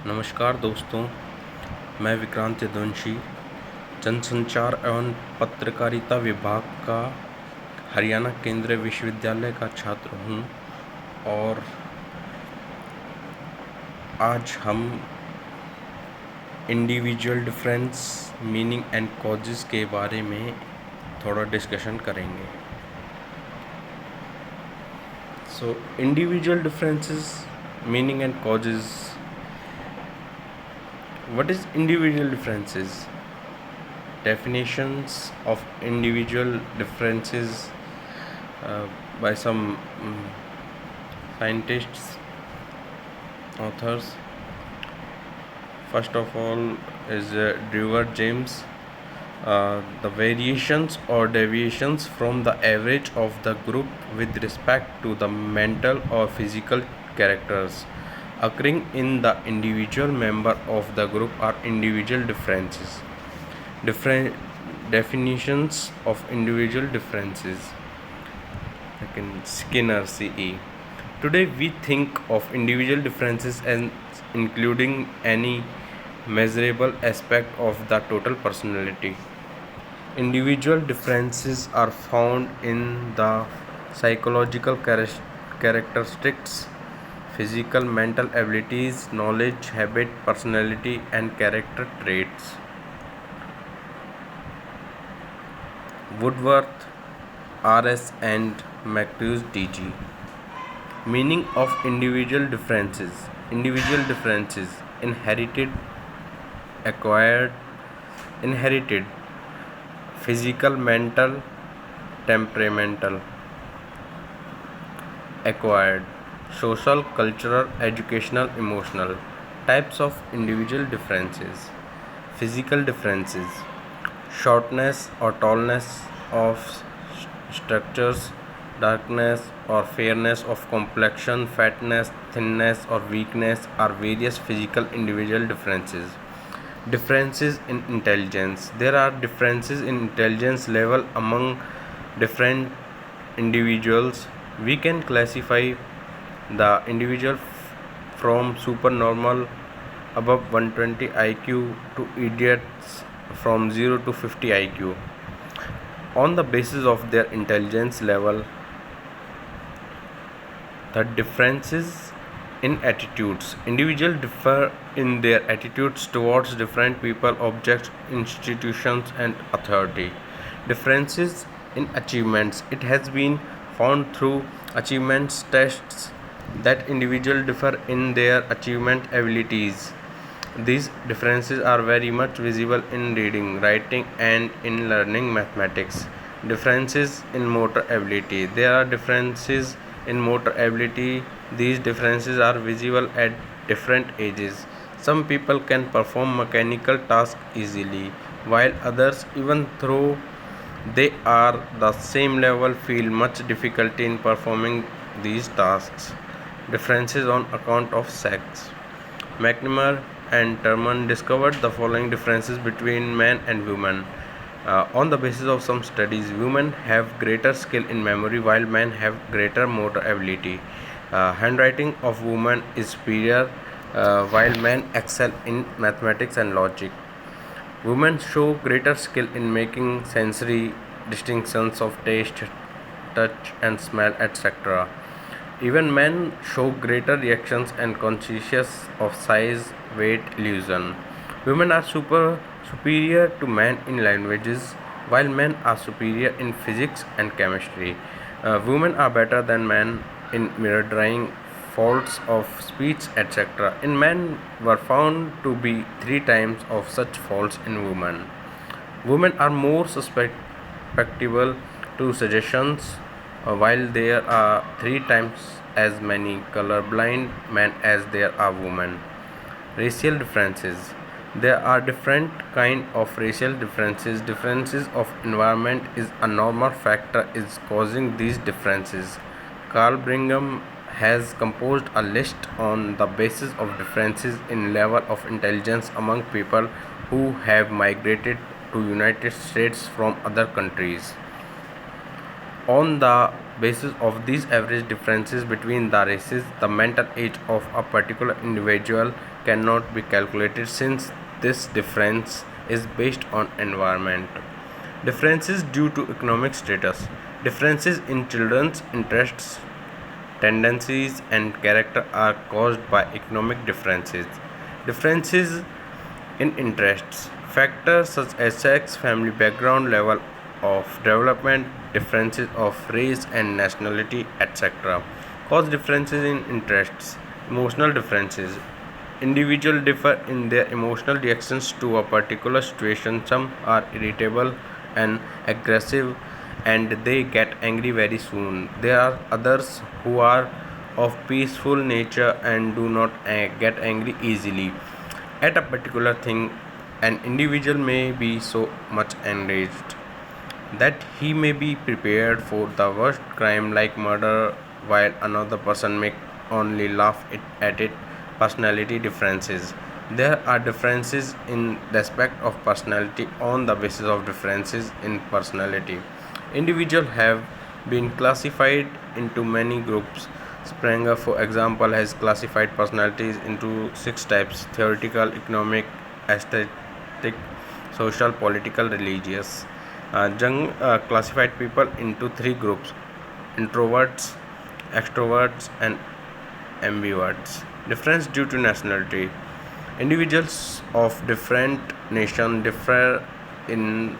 नमस्कार दोस्तों, मैं विक्रांत यदुवंशी जनसंचार एवं पत्रकारिता विभाग का हरियाणा केंद्रीय विश्वविद्यालय का छात्र हूँ और आज हम individual difference, meaning and causes के बारे में थोड़ा डिस्कशन करेंगे। So individual differences, meaning and causes. What is individual differences? Definitions of individual differences by some scientists, authors. First of all is Drewer James. The variations or deviations from the average of the group with respect to the mental or physical characters occurring in the individual member of the group are individual differences. Different definitions of individual differences. Skinner CE. Today we think of individual differences as including any measurable aspect of the total personality. Individual differences are found in the psychological characteristics, physical, mental abilities, knowledge, habit, personality, and character traits. Woodworth, R.S. and Matthews D.G. Meaning of individual differences. Individual differences: inherited, acquired, inherited, physical, mental, temperamental. Acquired: social, cultural, educational, emotional. Types of individual differences. Physical differences: shortness or tallness of structures, darkness or fairness of complexion, fatness, thinness or weakness are various physical individual differences. Differences in intelligence. There are differences in intelligence level among different individuals. We can classify the individual from supernormal above 120 IQ to idiots from 0 to 50 IQ on the basis of their intelligence level. The differences in attitudes. Individuals differ in their attitudes towards different people, objects, institutions, and authority. Differences in achievements. It has been found through achievements tests that individuals differ in their achievement abilities. These differences are very much visible in reading, writing, and in learning mathematics. Differences in motor ability. There are differences in motor ability. These differences are visible at different ages. Some people can perform mechanical tasks easily, while others, even though they are the same level, feel much difficulty in performing these tasks. Differences on account of sex. McNamara and Turman discovered the following differences between men and women. On the basis of some studies, women have greater skill in memory while men have greater motor ability. Handwriting of women is superior while men excel in mathematics and logic. Women show greater skill in making sensory distinctions of taste, touch, and smell, etc. Even men show greater reactions and conscious of size, weight, illusion. Women are superior to men in languages, while men are superior in physics and chemistry. Women are better than men in mirror drawing, faults of speech, etc. In men were found to be 3 times of such faults in women. Women are more susceptible to suggestions, while there are 3 times as many colorblind men as there are women. Racial differences. There are different kind of racial differences. Differences of environment is a normal factor is causing these differences. Carl Brigham has composed a list on the basis of differences in level of intelligence among people who have migrated to United States from other countries. On the basis of these average differences between the races, the mental age of a particular individual cannot be calculated since this difference is based on environment. Differences due to economic status. Differences in children's interests, tendencies, and character are caused by economic differences. Differences in interests. Factors such as sex, family background, level of development, differences of race and nationality, etc. Cause differences in interests. Emotional differences. Individuals differ in their emotional reactions to a particular situation. Some are irritable and aggressive and they get angry very soon. There are others who are of peaceful nature and do not get angry easily at a particular thing. An individual may be so much enraged that he may be prepared for the worst crime like murder, while another person may only laugh at it. Personality differences. There are differences in respect of personality on the basis of differences in personality. Individuals have been classified into many groups. Sprenger, for example, has classified personalities into six types: theoretical, economic, aesthetic, social, political, religious. Jung classified people into three groups: introverts, extroverts, and ambiverts. Difference due to nationality. Individuals of different nations differ in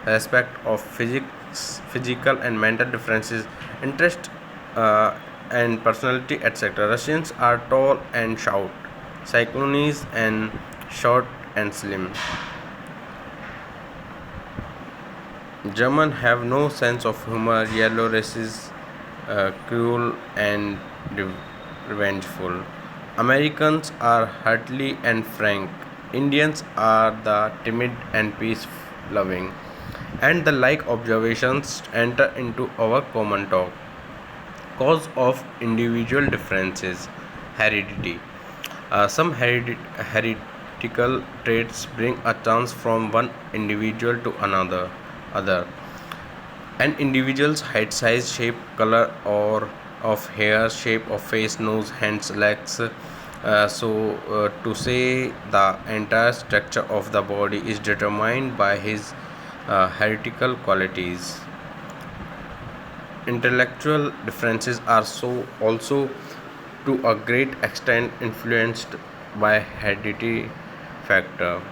respect of physical and mental differences, interest, and personality, etc. Russians are tall and shout, Cyclonese and short and slim. German have no sense of humor. Yellow races cruel and revengeful. Americans are hearty and frank. Indians are the timid and peace loving. And the like observations enter into our common talk. Cause of individual differences. Heredity. Some heretical traits bring a chance from one individual to another. Other An individual's height, size, shape, color, or of hair, shape of face, nose, hands, legs. To say the entire structure of the body is determined by his heretical qualities. Intellectual differences are so also to a great extent influenced by heredity factor.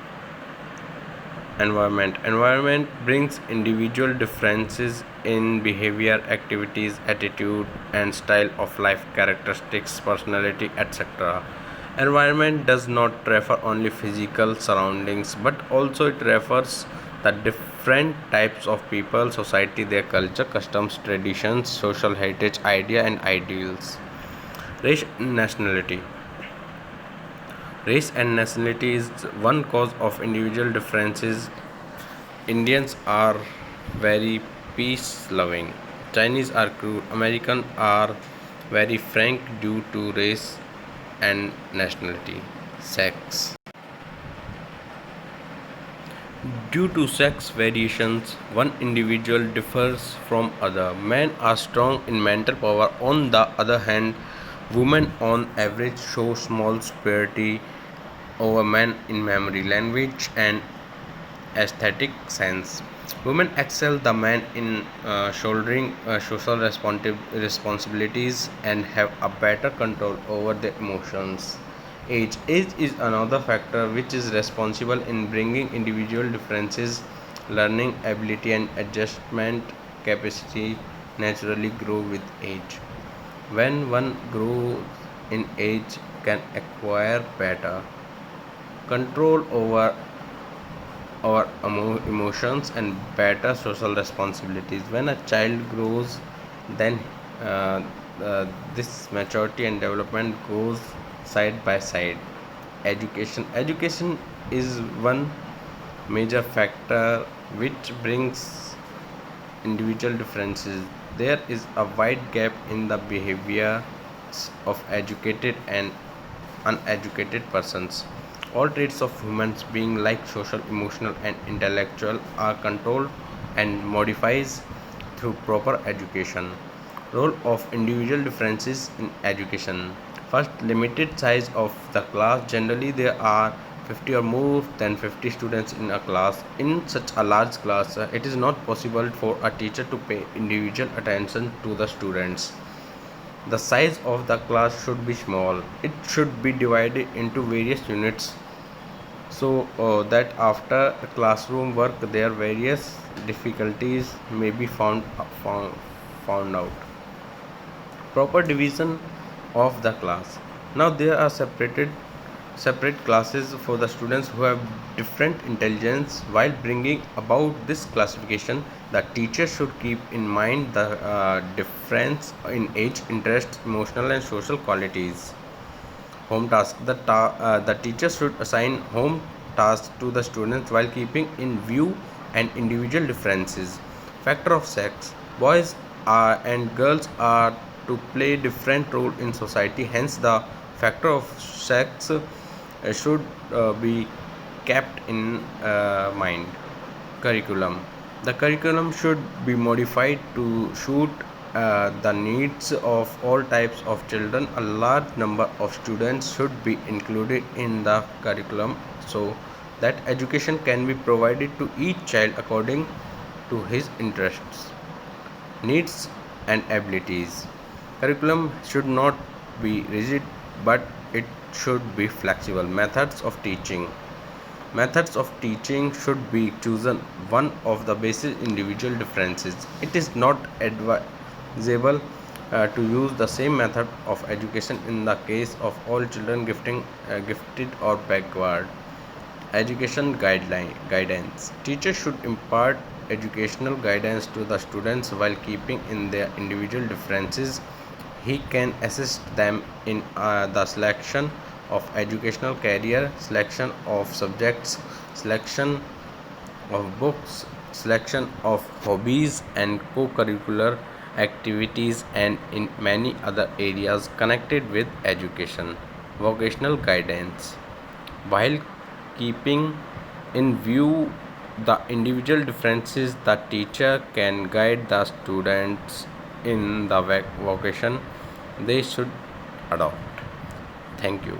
Environment brings individual differences in behavior, activities, attitude, and style of life, characteristics, personality, etc. Environment does not refer only physical surroundings, but also it refers the different types of people, society, their culture, customs, traditions, social heritage, idea, and ideals. Race and nationality. Race and nationality is one cause of individual differences. Indians are very peace loving. Chinese are cruel. Americans are very frank due to race and nationality. Sex. Due to sex variations, one individual differs from other. Men are strong in mental power. On the other hand, women on average show small superiority over men in memory, language, and aesthetic sense. Women excel the men in shouldering social responsibilities and have a better control over their emotions. Age is another factor which is responsible in bringing individual differences. Learning ability and adjustment capacity naturally grow with age. When one grows in age, can acquire better control over our emotions and better social responsibilities. When a child grows, then uh, this maturity and development goes side by side. Education is one major factor which brings individual differences. There is a wide gap in the behaviors of educated and uneducated persons. All traits of humans being like social, emotional, and intellectual are controlled and modified through proper education. Role of individual differences in education. First, limited size of the class. Generally, there are 50 or more than 50 students in a class. In such a large class, it is not possible for a teacher to pay individual attention to the students. The size of the class should be small. It should be divided into various units so that after classroom work their various difficulties may be found out. Proper division of the class. Now there are separate classes for the students who have different intelligence. While bringing about this classification, the teacher should keep in mind the difference in age, interest, emotional and social qualities. Home task. The teacher should assign home tasks to the students while keeping in view and individual differences. Factor of sex. Boys and girls are to play different role in society. Hence, the factor of sex should be kept in mind. Curriculum. The curriculum should be modified to suit the needs of all types of children. A large number of students should be included in the curriculum so that education can be provided to each child according to his interests, needs, and abilities. Curriculum should not be rigid but it should be flexible. Methods of teaching. Methods of teaching should be chosen one of the basic individual differences. It is not advisable to use the same method of education in the case of all children gifted or backward. Education guidance. Teachers should impart educational guidance to the students while keeping in their individual differences. He can assist them in the selection of educational career, selection of subjects, selection of books, selection of hobbies and co-curricular activities, and in many other areas connected with education. Vocational guidance. While keeping in view the individual differences, the teacher can guide the students in the vocation they should adopt. Thank you.